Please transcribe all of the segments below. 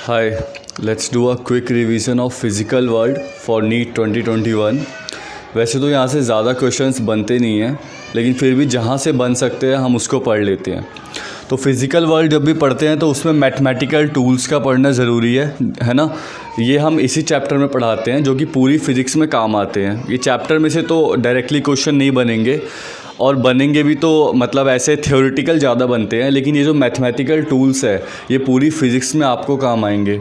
Hi, let's do a quick revision of physical world for NEET 2021। वैसे तो यहाँ से ज़्यादा क्वेश्चंस बनते नहीं हैं, लेकिन फिर भी जहाँ से बन सकते हैं हम उसको पढ़ लेते हैं। तो फिज़िकल वर्ल्ड जब भी पढ़ते हैं तो उसमें मैथमेटिकल टूल्स का पढ़ना ज़रूरी है ना। ये हम इसी चैप्टर में पढ़ाते हैं जो कि पूरी फिज़िक्स में काम आते हैं। ये चैप्टर में से तो डायरेक्टली क्वेश्चन नहीं बनेंगे, और बनेंगे भी तो मतलब ऐसे थ्योरेटिकल ज़्यादा बनते हैं, लेकिन ये जो मैथमेटिकल टूल्स है ये पूरी फिज़िक्स में आपको काम आएंगे।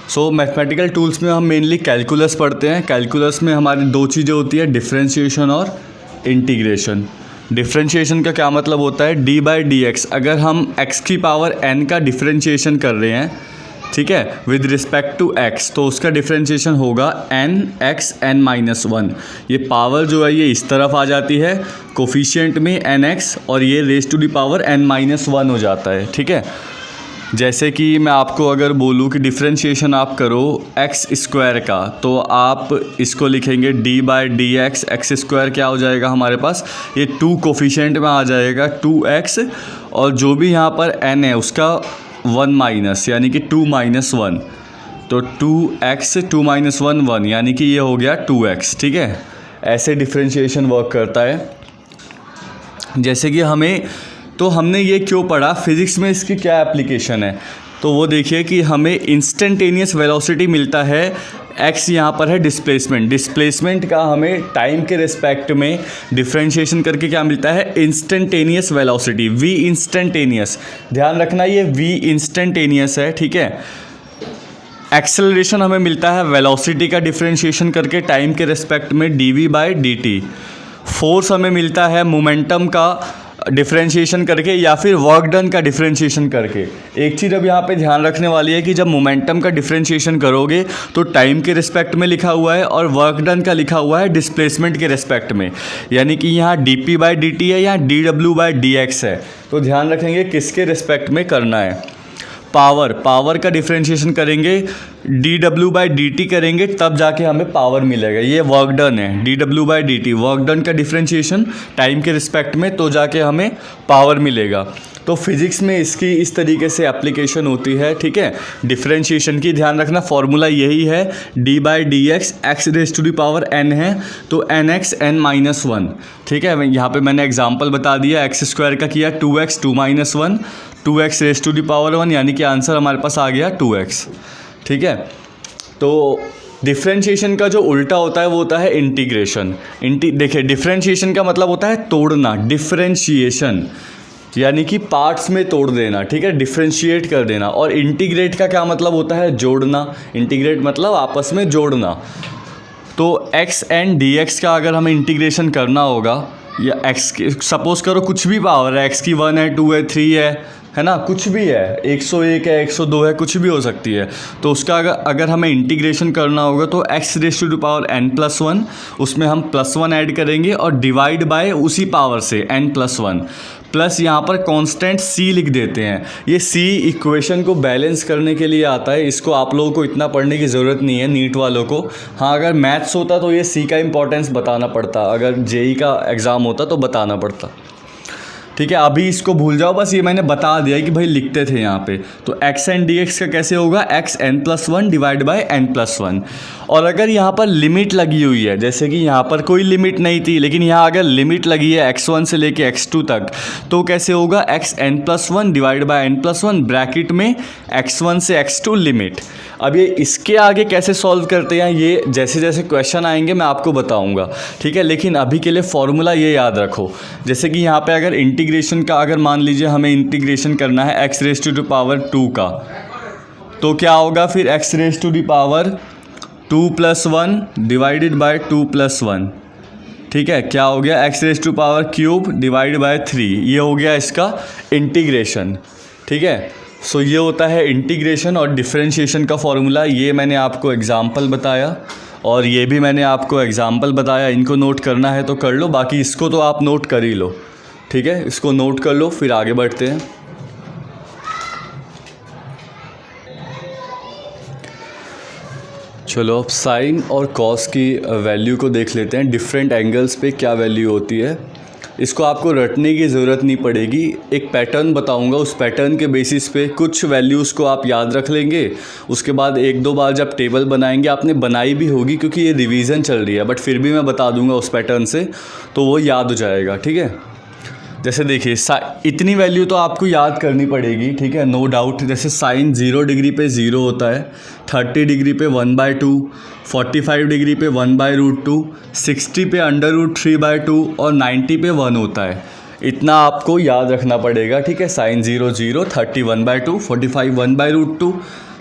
सो मैथमेटिकल टूल्स में हम मेनली कैलकुलस पढ़ते हैं। कैलकुलस में हमारी दो चीज़ें होती है, डिफरेंशिएशन और इंटीग्रेशन। डिफरेंशिएशन का क्या मतलब होता है, डी बाई डी एक्स। अगर हम x की पावर n का डिफरेंशिएशन कर रहे हैं, ठीक है, विद रिस्पेक्ट टू x, तो उसका डिफरेंशिएशन होगा n x n minus one. ये पावर जो है ये इस तरफ आ जाती है कोफिशिएंट में nx, और ये raise to the power n minus one हो जाता है। ठीक है, जैसे कि मैं आपको अगर बोलूँ कि डिफरेंशिएशन आप करो x स्क्वायर का, तो आप इसको लिखेंगे d by D X. X square क्या हो जाएगा हमारे पास, ये 2 कोफिशिएंट में आ जाएगा 2x, और जो भी यहाँ पर n है उसका 1 माइनस, यानी कि 2 माइनस 1, तो 2x 2 माइनस 1 1, यानी कि ये हो गया 2x। ठीक है, ऐसे डिफरेंशिएशन वर्क करता है। जैसे कि हमने ये क्यों पढ़ा, फिज़िक्स में इसकी क्या एप्लीकेशन है, तो वो देखिए कि हमें इंस्टेंटेनियस वेलोसिटी मिलता है। x यहाँ पर है डिस्प्लेसमेंट का हमें टाइम के रिस्पेक्ट में डिफरेंशिएशन करके क्या मिलता है, इंस्टेंटेनियस वेलोसिटी, v इंस्टेंटेनियस। ध्यान रखना ये v इंस्टेंटेनियस है। ठीक है, एक्सेलरेशन हमें मिलता है वेलोसिटी का डिफरेंशिएशन करके टाइम के रिस्पेक्ट में dv बाई dt। फोर्स हमें मिलता है मोमेंटम का डिफरेंशिएशन करके या फिर वर्क डन का डिफरेंशिएशन करके। एक चीज़ अब यहाँ पे ध्यान रखने वाली है कि जब मोमेंटम का डिफरेंशिएशन करोगे तो टाइम के रिस्पेक्ट में लिखा हुआ है, और वर्क डन का लिखा हुआ है डिस्प्लेसमेंट के रिस्पेक्ट में, यानी कि यहाँ dp बाई dt है, यहाँ dw बाई dx है। तो ध्यान रखेंगे किसके रिस्पेक्ट में करना है। पावर का डिफरेंशिएशन करेंगे dw बाई dt करेंगे, तब जाके हमें पावर मिलेगा। ये वर्क डन है, dw by dt work done का डिफरेंशिएशन टाइम के रिस्पेक्ट में, तो जाके हमें पावर मिलेगा। तो फिज़िक्स में इसकी इस तरीके से एप्लीकेशन होती है। ठीक है, डिफरेंशिएशन की ध्यान रखना, फॉर्मूला यही है, d by D X, X raise to the power n है तो nx n माइनस वन। ठीक है, यहाँ पे मैंने एग्जांपल बता दिया, एक्स स्क्वायर का किया 2x 2 minus one, 2x raise to the power 1, यानी कि आंसर हमारे पास आ गया 2x। ठीक है, तो डिफरेंशिएशन का जो उल्टा होता है वो होता है इंटीग्रेशन। देखिए, डिफरेंशिएशन का मतलब होता है तोड़ना, डिफरेंशिएशन यानी कि पार्ट्स में तोड़ देना। ठीक है, डिफरेंशिएट कर देना। और इंटीग्रेट का क्या मतलब होता है, जोड़ना। इंटीग्रेट मतलब आपस में जोड़ना। तो x एंड dx का अगर हमें इंटीग्रेशन करना होगा, या x की सपोज करो कुछ भी पावर है, x की 1 है 2 है 3 है ना, कुछ भी है, 101 है 102 है, कुछ भी हो सकती है, तो उसका अगर हमें इंटीग्रेशन करना होगा तो x raise to the power n plus one, उसमें हम प्लस वन ऐड करेंगे और डिवाइड बाय उसी पावर से n प्लस वन, प्लस यहाँ पर कांस्टेंट c लिख देते हैं। ये c इक्वेशन को बैलेंस करने के लिए आता है। इसको आप लोगों को इतना पढ़ने की ज़रूरत नहीं है, नीट वालों को। हाँ, अगर मैथ्स होता तो ये c का इंपॉर्टेंस बताना पड़ता, अगर जेई का एग्ज़ाम होता तो बताना पड़ता। ठीक है, अभी इसको भूल जाओ, बस ये मैंने बता दिया कि भाई लिखते थे यहाँ पे। तो x एंड dx का कैसे होगा, x n plus one divide by n plus one. और अगर यहाँ पर लिमिट लगी हुई है, जैसे कि यहाँ पर कोई लिमिट नहीं थी, लेकिन यहाँ अगर लिमिट लगी है x1 से लेके x2 तक, तो कैसे होगा, x n plus one divide by n plus one, bracket में x1 से x2 लिमिट। अब ये इसके आगे कैसे सॉल्व करते हैं, ये जैसे जैसे क्वेश्चन आएंगे मैं आपको बताऊंगा। ठीक है, लेकिन अभी के लिए फॉर्मूला ये याद रखो। जैसे कि यहाँ पे अगर इंटीग्रेशन का, अगर मान लीजिए हमें इंटीग्रेशन करना है x raise to the power 2 का, तो क्या होगा फिर, x raise to the power 2 plus one divided by 2 plus one. ठीक है, क्या हो गया, x raise to power cube divide by 3। ये हो गया इसका इंटीग्रेशन। ठीक है, सो ये होता है इंटीग्रेशन और डिफरेंशिएशन का फॉर्मूला। ये मैंने आपको एग्जांपल बताया, और ये भी मैंने आपको एग्जांपल बताया। इनको नोट करना है तो कर लो, बाकी इसको तो आप नोट कर ही लो। ठीक है, इसको नोट कर लो, फिर आगे बढ़ते हैं। चलो, अब साइन और कॉस की वैल्यू को देख लेते हैं, डिफरेंट एंगल्स पे क्या वैल्यू होती है। इसको आपको रटने की ज़रूरत नहीं पड़ेगी। एक पैटर्न बताऊंगा, उस पैटर्न के बेसिस पे कुछ वैल्यूज़ को आप याद रख लेंगे। उसके बाद एक दो बार जब टेबल बनाएंगे, आपने बनाई भी होगी क्योंकि ये रिवीजन चल रही है, बट फिर भी मैं बता दूंगा उस पैटर्न से, तो वो याद हो जाएगा। ठीक है, जैसे देखिए इतनी वैल्यू तो आपको याद करनी पड़ेगी। ठीक है, नो डाउट। जैसे साइन 0 डिग्री पे 0 होता है, 30 डिग्री पे 1/2, 45 डिग्री पे 1/√2, 60 पे √3/2 और 90 पे 1 होता है। इतना आपको याद रखना पड़ेगा। ठीक है, साइन 0 0, 30 1/2, 45 1/√2,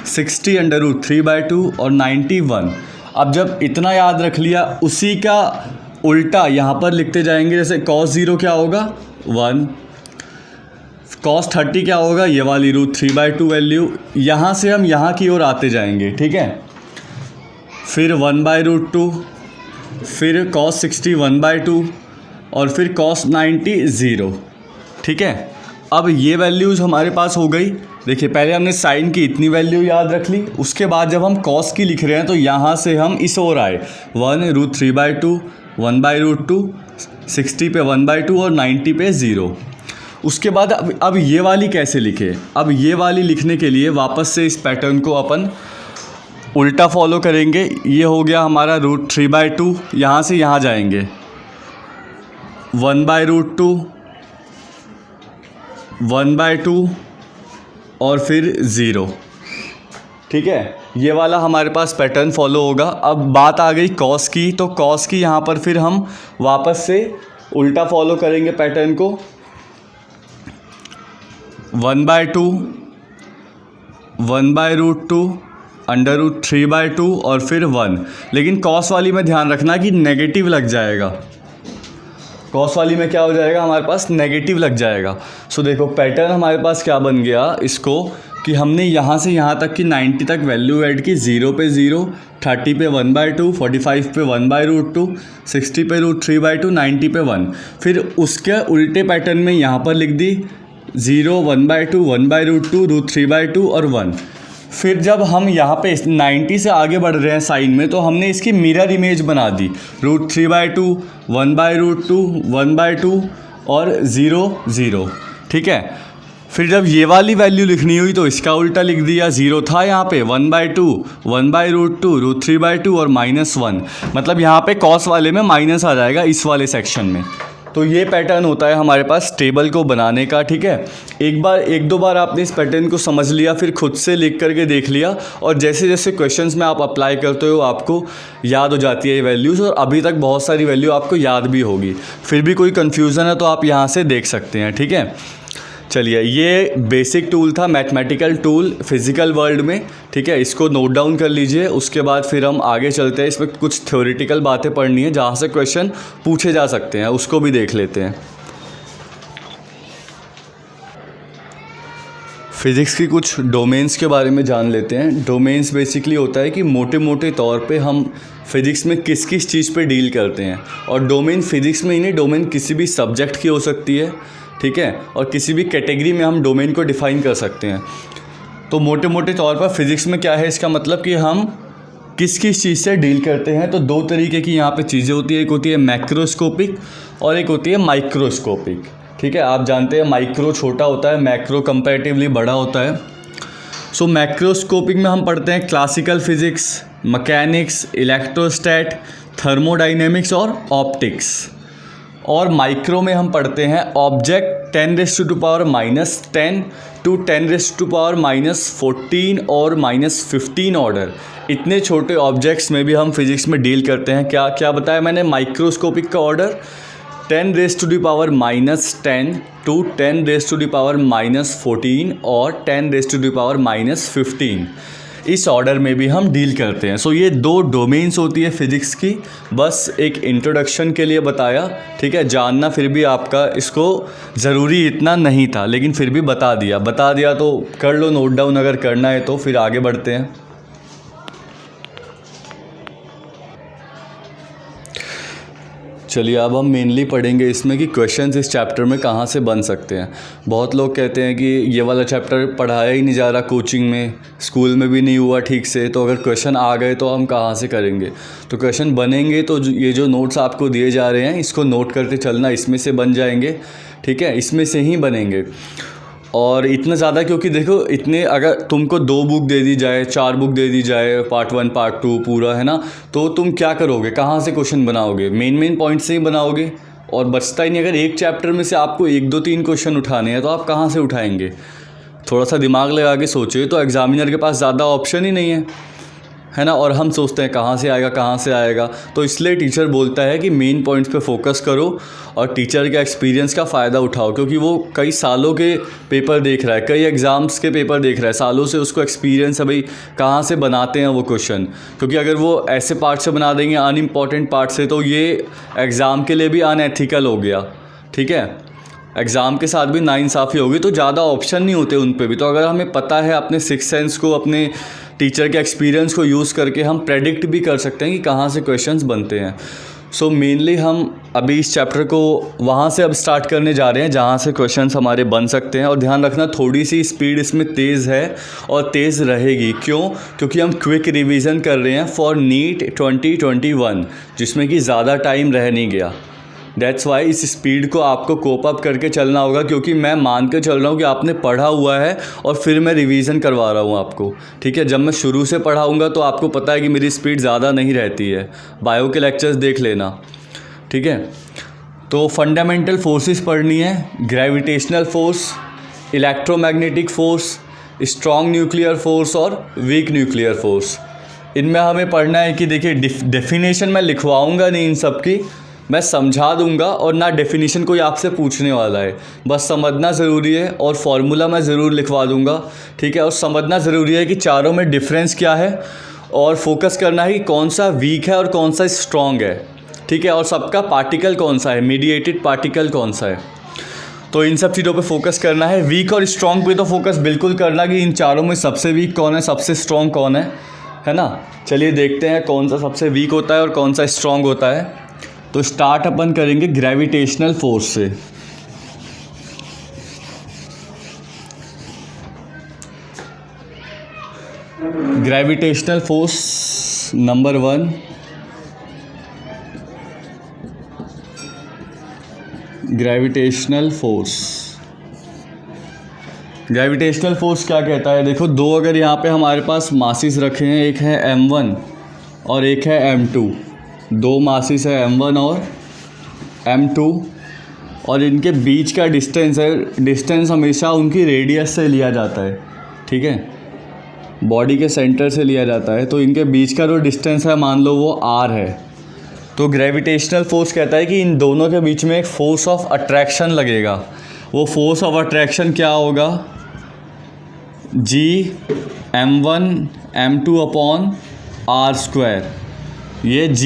60 √3/2 और 90 1। अब जब इतना याद रख लिया, उसी का उल्टा यहाँ पर लिखते जाएंगे। जैसे cos 0 क्या होगा 1, cos 30 क्या होगा, ये वाली √3/2 वैल्यू। यहाँ से हम यहाँ की ओर आते जाएंगे। ठीक है, फिर 1/√2, फिर cos 60 1/2 और फिर cos 90 0। ठीक है, अब ये वैल्यूज़ हमारे पास हो गई। देखिए पहले हमने साइन की इतनी वैल्यू याद रख ली, उसके बाद जब हम cos की लिख रहे हैं तो यहाँ से हम इस ओर आए, 1 √3/2, 1/√2, 60 पे 1/2 और 90 पे 0। उसके बाद अब ये वाली कैसे लिखे? अब ये वाली लिखने के लिए वापस से इस पैटर्न को अपन उल्टा फॉलो करेंगे। ये हो गया हमारा √3/2, यहाँ से यहाँ जाएंगे 1/√2, 1/2 और फिर 0। ठीक है, ये वाला हमारे पास पैटर्न फॉलो होगा। अब बात आ गई cos की, तो cos की यहाँ पर फिर हम वापस से उल्टा फॉलो करेंगे पैटर्न को, 1/2, 1/√2, √3/2 और फिर 1। लेकिन cos वाली में ध्यान रखना कि नेगेटिव लग जाएगा। cos वाली में क्या हो जाएगा, हमारे पास नेगेटिव लग जाएगा। सो देखो पैटर्न हमारे पास क्या बन गया इसको, कि हमने यहाँ से यहाँ तक की 90 तक वैल्यू ऐड की। 0 पे 0, 30 पे 1/2, 45 पे 1/√2, 60 पे √3/2, 90 पे 1। फिर उसके उल्टे पैटर्न में यहाँ पर लिख दी 0, 1/2, 1/√2, √3/2 और 1। फिर जब हम यहाँ पे 90 से आगे बढ़ रहे हैं साइन में, तो हमने इसकी मिरर इमेज बना दी, √3/2, 1/√2, 1/2 और 0 0। ठीक है, फिर जब ये वाली वैल्यू लिखनी हुई तो इसका उल्टा लिख दिया। 0 था यहाँ पे, 1/2, 1/√2, √3/2 और -1। मतलब यहाँ पे cos वाले में माइनस आ जाएगा इस वाले सेक्शन में। तो ये पैटर्न होता है हमारे पास टेबल को बनाने का। ठीक है, एक दो बार आपने इस पैटर्न को समझ लिया, फिर खुद से लिख करके देख लिया, और जैसे जैसे क्वेश्चंस में आप अप्लाई करते हो आपको याद हो जाती है ये वैल्यूज़, और अभी तक बहुत सारी वैल्यू आपको याद भी होगी। फिर भी कोई कन्फ्यूज़न है तो आप यहाँ से देख सकते हैं। ठीक है, चलिए ये बेसिक टूल था, मैथमेटिकल टूल फिज़िकल वर्ल्ड में। ठीक है, इसको नोट डाउन कर लीजिए। उसके बाद फिर हम आगे चलते हैं। इसमें कुछ थ्योरेटिकल बातें पढ़नी है जहाँ से क्वेश्चन पूछे जा सकते हैं, उसको भी देख लेते हैं। फिज़िक्स की कुछ डोमेन्स के बारे में जान लेते हैं। डोमेन्स बेसिकली होता है कि मोटे मोटे तौर पे हम फिज़िक्स में किस किस चीज़ पे डील करते हैं। और डोमेन फिज़िक्स में ही नहीं, डोमेन किसी भी सब्जेक्ट की हो सकती है। ठीक है, और किसी भी कैटेगरी में हम डोमेन को डिफ़ाइन कर सकते हैं। तो मोटे मोटे तौर पर फिज़िक्स में क्या है, इसका मतलब कि हम किस किस चीज़ से डील करते हैं। तो दो तरीके की यहाँ पे चीज़ें होती है, एक होती है मैक्रोस्कोपिक और एक होती है माइक्रोस्कोपिक। ठीक है, आप जानते हैं माइक्रो छोटा होता है, मैक्रो कंपैरेटिवली बड़ा होता है। सो मैक्रोस्कोपिक में हम पढ़ते हैं क्लासिकल फिज़िक्स, मैकेनिक्स, इलेक्ट्रोस्टैट, थर्मोडाइनेमिक्स और ऑप्टिक्स। और माइक्रो में हम पढ़ते हैं ऑब्जेक्ट 10⁻⁻10 टू 10⁻⁻14 और -15 ऑर्डर। इतने छोटे ऑब्जेक्ट्स में भी हम फिज़िक्स में डील करते हैं। क्या क्या बताया मैंने, माइक्रोस्कोपिक का ऑर्डर 10⁻⁻10 टू 10⁻⁻14 और 10⁻⁻15 इस ऑर्डर में भी हम डील करते हैं। सो ये दो डोमेन्स होती है फिज़िक्स की। बस एक इंट्रोडक्शन के लिए बताया। ठीक है, जानना फिर भी आपका इसको ज़रूरी इतना नहीं था, लेकिन फिर भी बता दिया तो कर लो नोट डाउन अगर करना है तो। फिर आगे बढ़ते हैं। चलिए अब हम मेनली पढ़ेंगे इसमें कि क्वेश्चंस इस चैप्टर में कहाँ से बन सकते हैं। बहुत लोग कहते हैं कि ये वाला चैप्टर पढ़ाया ही नहीं जा रहा कोचिंग में, स्कूल में भी नहीं हुआ ठीक से, तो अगर क्वेश्चन आ गए तो हम कहाँ से करेंगे। तो क्वेश्चन बनेंगे तो ये जो नोट्स आपको दिए जा रहे हैं इसको नोट करते चलना, इसमें से बन जाएंगे, ठीक है, इसमें से ही बनेंगे। और इतना ज़्यादा क्योंकि देखो इतने, अगर तुमको 2 बुक दे दी जाए, 4 बुक दे दी जाए, पार्ट 1 पार्ट 2 पूरा, है ना, तो तुम क्या करोगे, कहाँ से क्वेश्चन बनाओगे, मेन पॉइंट से ही बनाओगे और बचता ही नहीं। अगर एक चैप्टर में से आपको 1 2 3 क्वेश्चन उठाने हैं तो आप कहाँ से उठाएंगे। थोड़ा सा दिमाग लगा के सोचिए, तो एग्जामिनर के पास ज़्यादा ऑप्शन ही नहीं है ना। और हम सोचते हैं कहाँ से आएगा कहाँ से आएगा, तो इसलिए टीचर बोलता है कि मेन पॉइंट्स पे फोकस करो और टीचर के एक्सपीरियंस का फ़ायदा उठाओ, क्योंकि वो कई सालों के पेपर देख रहा है, कई एग्ज़ाम्स के पेपर देख रहा है, सालों से उसको एक्सपीरियंस है भाई कहाँ से बनाते हैं वो क्वेश्चन। क्योंकि अगर वो ऐसे पार्ट से बना देंगे अनइम्पॉर्टेंट पार्ट से, तो ये एग्ज़ाम के लिए भी अनएथिकल हो गया, ठीक है, एग्ज़ाम के साथ भी नाइंसाफ़ी होगी। तो ज़्यादा ऑप्शन नहीं होते उन पे भी। तो अगर हमें पता है, अपने सिक्स सेंस को, अपने टीचर के एक्सपीरियंस को यूज़ करके हम प्रेडिक्ट भी कर सकते हैं कि कहाँ से क्वेश्चंस बनते हैं। सो मेनली हम अभी इस चैप्टर को वहाँ से अब स्टार्ट करने जा रहे हैं जहाँ से क्वेश्चंस हमारे बन सकते हैं। और ध्यान रखना, थोड़ी सी स्पीड इसमें तेज़ है और तेज़ रहेगी। क्यों? क्योंकि हम क्विक रिवीजन कर रहे हैं फॉर नीट 2021, जिसमें कि ज़्यादा टाइम रह नहीं गया। दैट्स वाई इस स्पीड को आपको कोप अप करके चलना होगा, क्योंकि मैं मान के चल रहा हूँ कि आपने पढ़ा हुआ है और फिर मैं रिवीजन करवा रहा हूँ आपको, ठीक है। जब मैं शुरू से पढ़ाऊँगा तो आपको पता है कि मेरी स्पीड ज़्यादा नहीं रहती है। बायो के लेक्चर्स देख लेना, ठीक है। तो फंडामेंटल फोर्सेस पढ़नी है, gravitational force, electromagnetic force, strong nuclear force और वीक न्यूक्लियर फोर्स। इनमें हमें पढ़ना है कि देखिए डेफिनेशन मैं लिखवाऊँगा नहीं इन सब की, मैं समझा दूंगा और ना डेफिनेशन कोई आपसे पूछने वाला है, बस समझना ज़रूरी है। और फार्मूला मैं ज़रूर लिखवा दूंगा, ठीक है। और समझना ज़रूरी है कि चारों में डिफरेंस क्या है, और फोकस करना है कि कौन सा वीक है और कौन सा स्ट्रॉन्ग है, ठीक है। और सबका पार्टिकल कौन सा है, मीडिएटेड पार्टिकल कौन सा है। तो इन सब चीज़ों पे फोकस करना है। वीक और स्ट्रॉन्ग पे तो फोकस बिल्कुल करना कि इन चारों में सबसे वीक कौन है, सबसे स्ट्रॉन्ग कौन है ना। चलिए देखते हैं कौन सा सबसे वीक होता है और कौन सा स्ट्रॉन्ग होता है। तो स्टार्ट अपन करेंगे ग्रेविटेशनल फोर्स से। Gravitational force number 1, gravitational force. Gravitational force क्या कहता है, देखो दो अगर यहाँ पे हमारे पास मासिस रखे हैं, एक है m1 और एक है m2, 2 मासिस है m1 और m2, और इनके बीच का डिस्टेंस है, डिस्टेंस हमेशा उनकी रेडियस से लिया जाता है, ठीक है, बॉडी के सेंटर से लिया जाता है। तो इनके बीच का जो डिस्टेंस है मान लो वो r है। तो ग्रेविटेशनल फोर्स कहता है कि इन दोनों के बीच में एक फोर्स ऑफ अट्रैक्शन लगेगा। वो फोर्स ऑफ अट्रैक्शन क्या होगा, g m1 m2 upon r²। ये g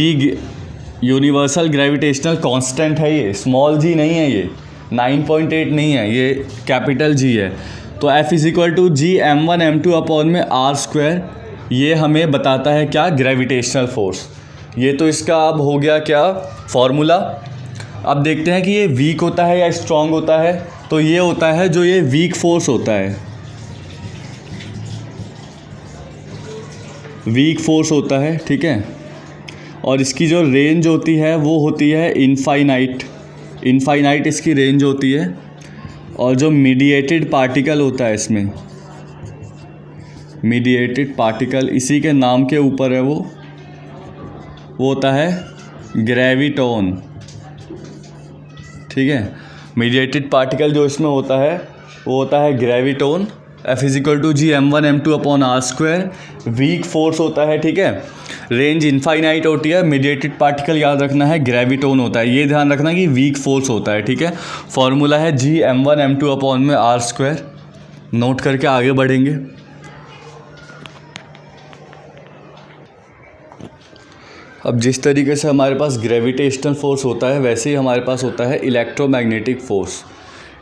यूनिवर्सल ग्रेविटेशनल कांस्टेंट है, ये स्मॉल g नहीं है, ये 9.8 नहीं है, ये कैपिटल G है। तो F = g m1 m2 upon में r², ये हमें बताता है क्या, ग्रेविटेशनल फोर्स। ये तो इसका अब हो गया क्या, फॉर्मूला। अब देखते हैं कि ये वीक होता है या स्ट्रॉन्ग होता है। तो ये होता है जो ये वीक फोर्स होता है, वीक फोर्स होता है, ठीक है। और इसकी जो रेंज होती है वो होती है इनफाइनाइट इसकी रेंज होती है। और जो मीडिएटेड पार्टिकल होता है इसमें, मीडिएटेड पार्टिकल इसी के नाम के ऊपर है, वो होता है ग्रेविटॉन, ठीक है। मीडिएटेड पार्टिकल जो इसमें होता है वो होता है graviton. F = g m1 m2 upon r²। Weak force होता है, ठीक है। रेंज इनफाइनाइट होती है। मीडिएटेड पार्टिकल याद रखना है ग्रेविटॉन होता है, ये ध्यान रखना कि वीक फोर्स होता है, ठीक है। फॉर्मूला है g m1 m2 अपॉन में r²। नोट करके आगे बढ़ेंगे। अब जिस तरीके से हमारे पास ग्रेविटेशनल फोर्स होता है, वैसे ही हमारे पास होता है इलेक्ट्रोमैग्नेटिक फ़ोर्स।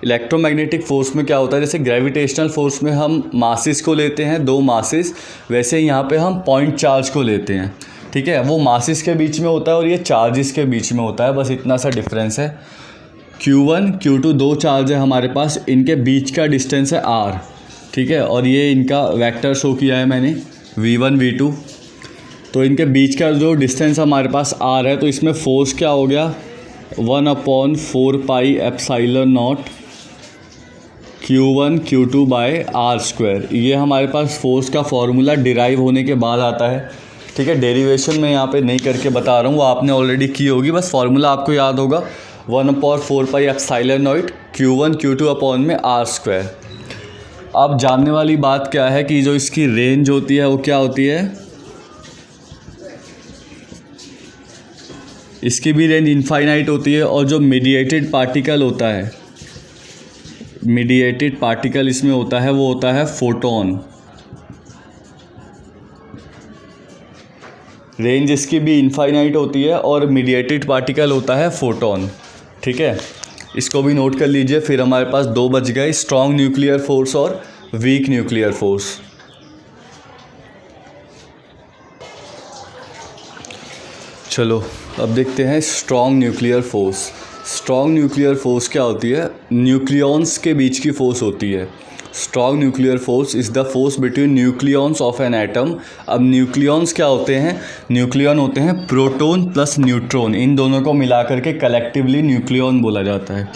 इलेक्ट्रोमैग्नेटिक फ़ोर्स में क्या होता है, जैसे ग्रेविटेशनल फोर्स में हम मासिस को लेते हैं, 2 मासिस, वैसे यहाँ पे हम पॉइंट चार्ज को लेते हैं, ठीक है, वो मासेस के बीच में होता है और ये चार्जेस के बीच में होता है, बस इतना सा डिफरेंस है। Q1 Q2 दो चार्ज है हमारे पास, इनके बीच का डिस्टेंस है r, ठीक है, और ये इनका वेक्टर शो किया है मैंने V1 V2। तो इनके बीच का जो डिस्टेंस हमारे पास r है, तो इसमें फोर्स क्या हो गया 1/4 pi epsilon not Q1 Q2 bye r²। ये हमारे पास फोर्स का फॉर्मूला डिराइव होने के बाद आता है, ठीक है। डेरिवेशन में यहाँ पे नहीं करके बता रहा हूँ, वो आपने ऑलरेडी की होगी, बस फॉर्मूला आपको याद होगा 1/4 pi epsilon not Q1 Q2 upon में r²। अब जानने वाली बात क्या है कि जो इसकी रेंज होती है वो क्या होती है, इसकी भी रेंज इनफाइनाइट होती है। और जो मीडिएटेड पार्टिकल होता है, मीडिएटेड पार्टिकल इसमें होता है, वो होता है फोटोन। रेंज इसकी भी इनफाइनाइट होती है और मीडिएटेड पार्टिकल होता है फोटोन, ठीक है। इसको भी नोट कर लीजिए। फिर हमारे पास दो बच गए, स्ट्रॉन्ग न्यूक्लियर फोर्स और वीक न्यूक्लियर फोर्स। चलो अब देखते हैं strong nuclear force. Strong nuclear force क्या होती है, न्यूक्लियॉन्स के बीच की फोर्स होती है। Strong nuclear force is the force between nucleons of an atom. अब न्यूक्लियॉन्स क्या होते हैं, न्यूक्लियॉन होते हैं प्रोटॉन प्लस न्यूट्रॉन, इन दोनों को मिला करके कलेक्टिवली न्यूक्लियॉन बोला जाता है।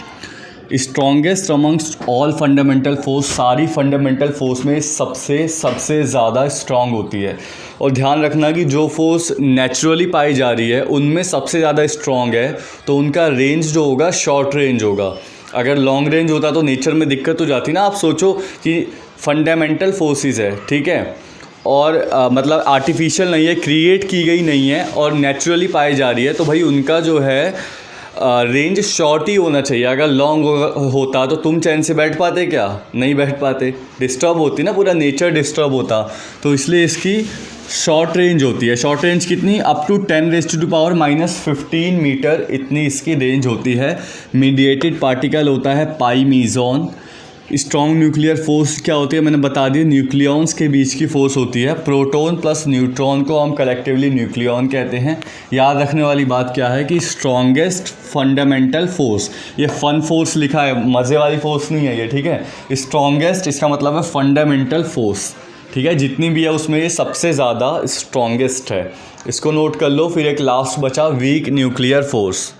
Strongest amongst all fundamental force, सारी फंडामेंटल फोर्स में सबसे ज़्यादा स्ट्रॉन्ग होती है। और ध्यान रखना कि जो फोर्स नेचुरली पाई जा रही है उनमें सबसे ज़्यादा स्ट्रॉन्ग है, तो उनका रेंज जो होगा शॉर्ट रेंज होगा। अगर लॉन्ग रेंज होता तो नेचर में दिक्कत हो जाती ना। आप सोचो कि फंडामेंटल फोर्सेस है, ठीक है, और मतलब आर्टिफिशियल नहीं है, क्रिएट की गई नहीं है और नेचुरली पाई जा रही है, तो भाई उनका जो है रेंज शॉर्ट ही होना चाहिए। अगर लॉन्ग होता तो तुम चैन से बैठ पाते क्या, नहीं बैठ पाते, डिस्टर्ब होती ना, पूरा नेचर डिस्टर्ब होता। तो इसलिए इसकी शॉर्ट रेंज होती है। शॉर्ट रेंज कितनी, अप टू 10⁻⁻15 मीटर, इतनी इसकी रेंज होती है। मीडिएटेड पार्टिकल होता है पाई मीज़ॉन। स्ट्रॉन्ग न्यूक्लियर फोर्स क्या होती है, मैंने बता दिया, न्यूक्लियॉन्स के बीच की फोर्स होती है। प्रोटॉन प्लस न्यूट्रॉन को हम कलेक्टिवली न्यूक्लियॉन कहते हैं। याद रखने वाली बात क्या है कि स्ट्रॉन्गेस्ट फंडामेंटल फोर्स, ये फन फोर्स लिखा है, मज़े वाली फोर्स नहीं है ये, ठीक है। स्ट्रॉन्गेस्ट इसका मतलब है फंडामेंटल फोर्स, ठीक है, जितनी भी है उसमें ये सबसे ज़्यादा स्ट्रॉन्गेस्ट है। इसको नोट कर लो। फिर एक लास्ट बचा वीक न्यूक्लियर फोर्स।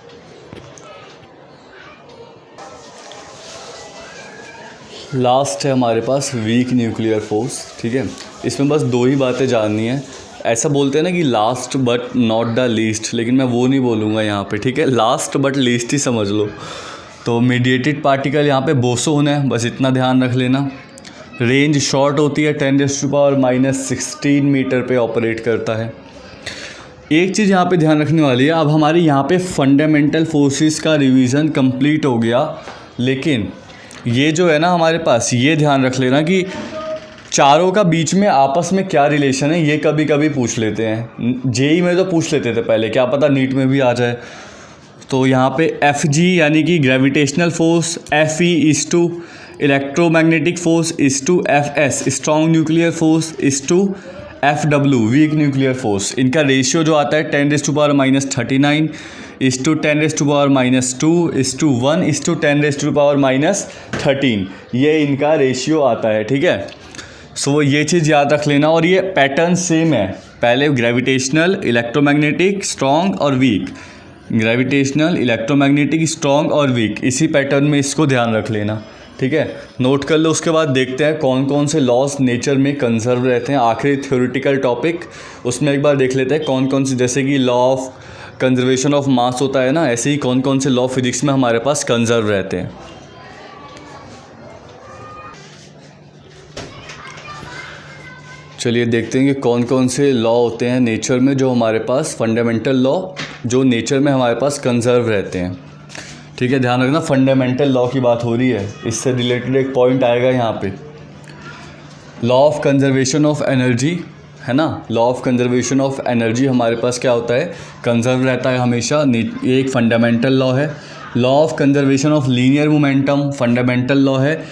लास्ट है हमारे पास वीक न्यूक्लियर फोर्स, ठीक है। इसमें बस दो ही बातें जाननी है। ऐसा बोलते हैं ना कि last but not the least, लेकिन मैं वो नहीं बोलूँगा यहाँ पे, ठीक है, लास्ट बट लीस्ट ही समझ लो। तो मीडिएटेड पार्टिकल यहाँ पे बोसोन है, बस इतना ध्यान रख लेना। रेंज शॉर्ट होती है, 10⁻⁻16 मीटर पे ऑपरेट करता है। एक चीज़ यहाँ पे ध्यान रखने वाली है, अब हमारे यहाँ पे फंडामेंटल फोर्सेस का रिवीजन कंप्लीट हो गया, लेकिन ये जो है ना हमारे पास, ये ध्यान रख लेना कि चारों का बीच में आपस में क्या रिलेशन है, ये कभी कभी पूछ लेते हैं। जेई में तो पूछ लेते थे पहले, क्या पता नीट में भी आ जाए। तो यहाँ पे Fg यानी कि gravitational force, Fe is to electromagnetic force is to Fs strong nuclear force is to Fw weak nuclear force. इनका रेशियो जो आता है 10⁻⁻39 is to 10⁻⁻2 is to 1 is to 10⁻⁻13, ये इनका रेशियो आता है, ठीक है। सो ये चीज़ याद रख लेना। और ये पैटर्न सेम है, पहले ग्रेविटेशनल, इलेक्ट्रोमैग्नेटिक, स्ट्रॉन्ग और वीक, ग्रेविटेशनल, इलेक्ट्रोमैग्नेटिक, स्ट्रॉन्ग और वीक, इसी पैटर्न में इसको ध्यान रख लेना, ठीक है, नोट कर लो। उसके बाद देखते हैं कौन कौन से लॉस नेचर में कंजर्व रहते हैं। आखिरी थ्योरेटिकल टॉपिक, उसमें एक बार देख लेते हैं कौन कौन से, जैसे कि लॉ ऑफ कंजर्वेशन ऑफ मास होता है ना, ऐसे ही कौन कौन से लॉ फिजिक्स में हमारे पास कंजर्व रहते हैं। चलिए देखते हैं कि कौन कौन से लॉ होते हैं नेचर में जो हमारे पास, फंडामेंटल लॉ जो नेचर में हमारे पास कंजर्व रहते हैं, ठीक है। ध्यान रखना फंडामेंटल लॉ की बात हो रही है, इससे रिलेटेड एक पॉइंट आएगा यहाँ पे। Law of conservation of energy है ना, law of conservation of energy हमारे पास क्या होता है, कंजर्व रहता है हमेशा, ये एक फंडामेंटल लॉ है। Law of conservation of linear momentum fundamental law है।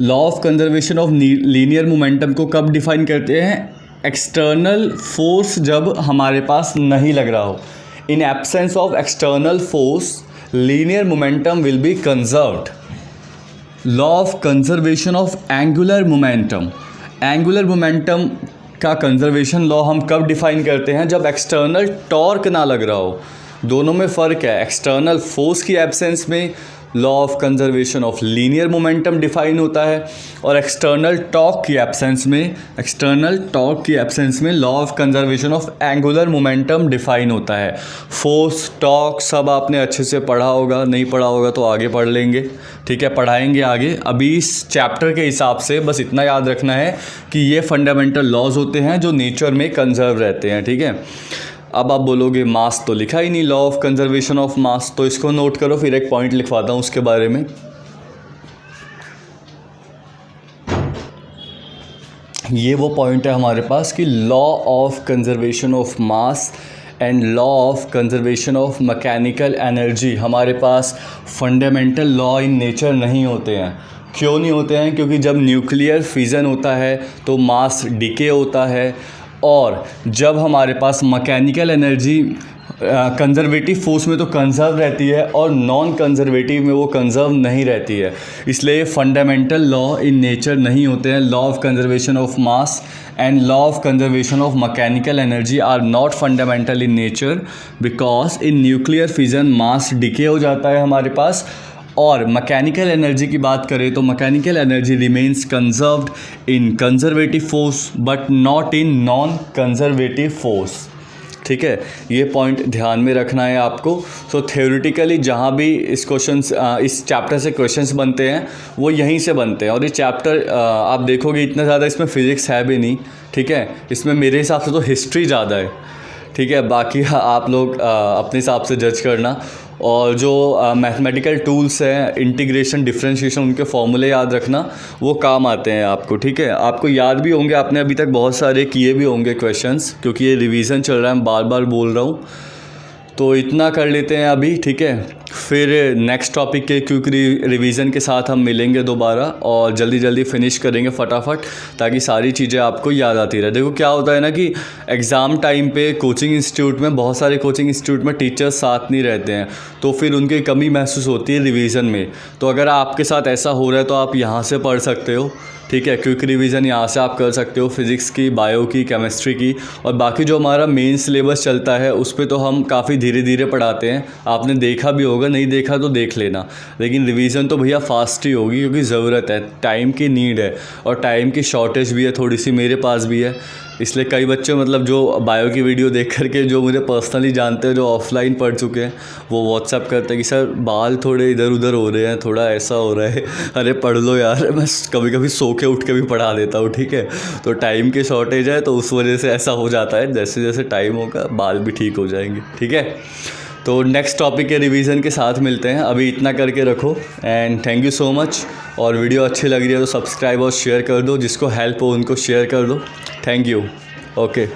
Law of conservation of linear momentum को कब डिफाइन करते हैं, एक्सटर्नल फोर्स जब हमारे पास नहीं लग रहा हो, in absence of external force linear momentum will be conserved. Law of conservation of angular momentum, angular momentum का कंजर्वेशन लॉ हम कब डिफाइन करते हैं? जब एक्सटर्नल टॉर्क ना लग रहा हो। दोनों में फ़र्क है। एक्सटर्नल फोर्स की एब्सेंस में law of conservation of linear momentum define होता है, और एक्सटर्नल टॉर्क की एब्सेंस में law of conservation of angular momentum define होता है। फोर्स, टॉर्क सब आपने अच्छे से पढ़ा होगा, नहीं पढ़ा होगा तो आगे पढ़ लेंगे, ठीक है, पढ़ाएंगे आगे। अभी इस चैप्टर के हिसाब से बस इतना याद रखना है कि ये फंडामेंटल लॉज होते हैं जो नेचर में कंजर्व रहते हैं, ठीक है। अब आप बोलोगे मास तो लिखा ही नहीं, लॉ ऑफ कंजर्वेशन ऑफ मास, तो इसको नोट करो, फिर एक पॉइंट लिखवाता हूँ उसके बारे में। ये वो पॉइंट है हमारे पास कि law of conservation of mass and law of conservation of mechanical energy हमारे पास फंडामेंटल लॉ इन नेचर नहीं होते हैं। क्यों नहीं होते हैं? क्योंकि जब न्यूक्लियर फिज़न होता है तो मास डिके होता है, और जब हमारे पास मैकेनिकल एनर्जी कंजर्वेटिव फोर्स में तो कंजर्व रहती है और नॉन कंजर्वेटिव में वो कंजर्व नहीं रहती है, इसलिए फंडामेंटल लॉ इन नेचर नहीं होते हैं। Law of conservation of mass and law of conservation of mechanical energy are not fundamental in nature, because in nuclear fission mass decay हो जाता है हमारे पास। और मैकेनिकल एनर्जी की बात करें तो mechanical energy remains conserved in conservative force but not in non conservative force, ठीक है। ये पॉइंट ध्यान में रखना है आपको। सो थ्योरेटिकली जहाँ भी इस चैप्टर से क्वेश्चंस बनते हैं वो यहीं से बनते हैं, और ये चैप्टर आप देखोगे इतना ज़्यादा इसमें फ़िज़िक्स है भी नहीं, ठीक है। इसमें मेरे हिसाब से तो हिस्ट्री ज़्यादा है, ठीक है। बाकी आप लोग अपने हिसाब से जज करना। और जो मैथमेटिकल टूल्स हैं, इंटीग्रेशन, डिफरेंशिएशन, उनके फॉर्मूले याद रखना, वो काम आते हैं आपको, ठीक है। आपको याद भी होंगे, आपने अभी तक बहुत सारे किए भी होंगे क्वेश्चंस, क्योंकि ये रिवीजन चल रहा है, मैं बार बार बोल रहा हूँ। तो इतना कर लेते हैं अभी, ठीक है। फिर नेक्स्ट टॉपिक के क्विक रिवीजन के साथ हम मिलेंगे दोबारा, और जल्दी जल्दी फिनिश करेंगे फटाफट, ताकि सारी चीज़ें आपको याद आती रहे। देखो क्या होता है ना कि एग्ज़ाम टाइम पे कोचिंग इंस्टीट्यूट में, बहुत सारे कोचिंग इंस्टीट्यूट में टीचर्स साथ नहीं रहते हैं, तो फिर उनकी कमी महसूस होती है रिवीजन में। तो अगर आपके साथ ऐसा हो रहा है तो आप यहाँ से पढ़ सकते हो, ठीक है। क्विक रिवीजन यहाँ से आप कर सकते हो, फिज़िक्स की, बायो की, केमिस्ट्री की, और बाकी जो हमारा मेन सिलेबस चलता है उस पर तो हम काफ़ी धीरे धीरे पढ़ाते हैं। आपने देखा भी होगा, नहीं देखा तो देख लेना, लेकिन रिवीजन तो भैया फास्ट ही होगी, क्योंकि ज़रूरत है, टाइम की नीड है, और टाइम की शॉर्टेज भी है थोड़ी सी, मेरे पास भी है। इसलिए कई बच्चे मतलब जो बायो की वीडियो देख करके, जो मुझे पर्सनली जानते हैं, जो ऑफलाइन पढ़ चुके हैं, वो व्हाट्सअप करते हैं कि सर बाल थोड़े इधर उधर हो रहे हैं, थोड़ा ऐसा हो रहा है। अरे पढ़ लो यार, मैं कभी कभी सो के उठ के भी पढ़ा देता हूँ, ठीक है। तो टाइम की शॉर्टेज है, तो उस वजह से ऐसा हो जाता है। जैसे जैसे टाइम होगा बाल भी ठीक हो जाएंगे, ठीक है। तो नेक्स्ट टॉपिक के रिवीजन के साथ मिलते हैं। अभी इतना करके रखो, and thank you so much. और वीडियो अच्छी लग रही है तो सब्सक्राइब और शेयर कर दो, जिसको हेल्प हो उनको शेयर कर दो। Thank you, okay.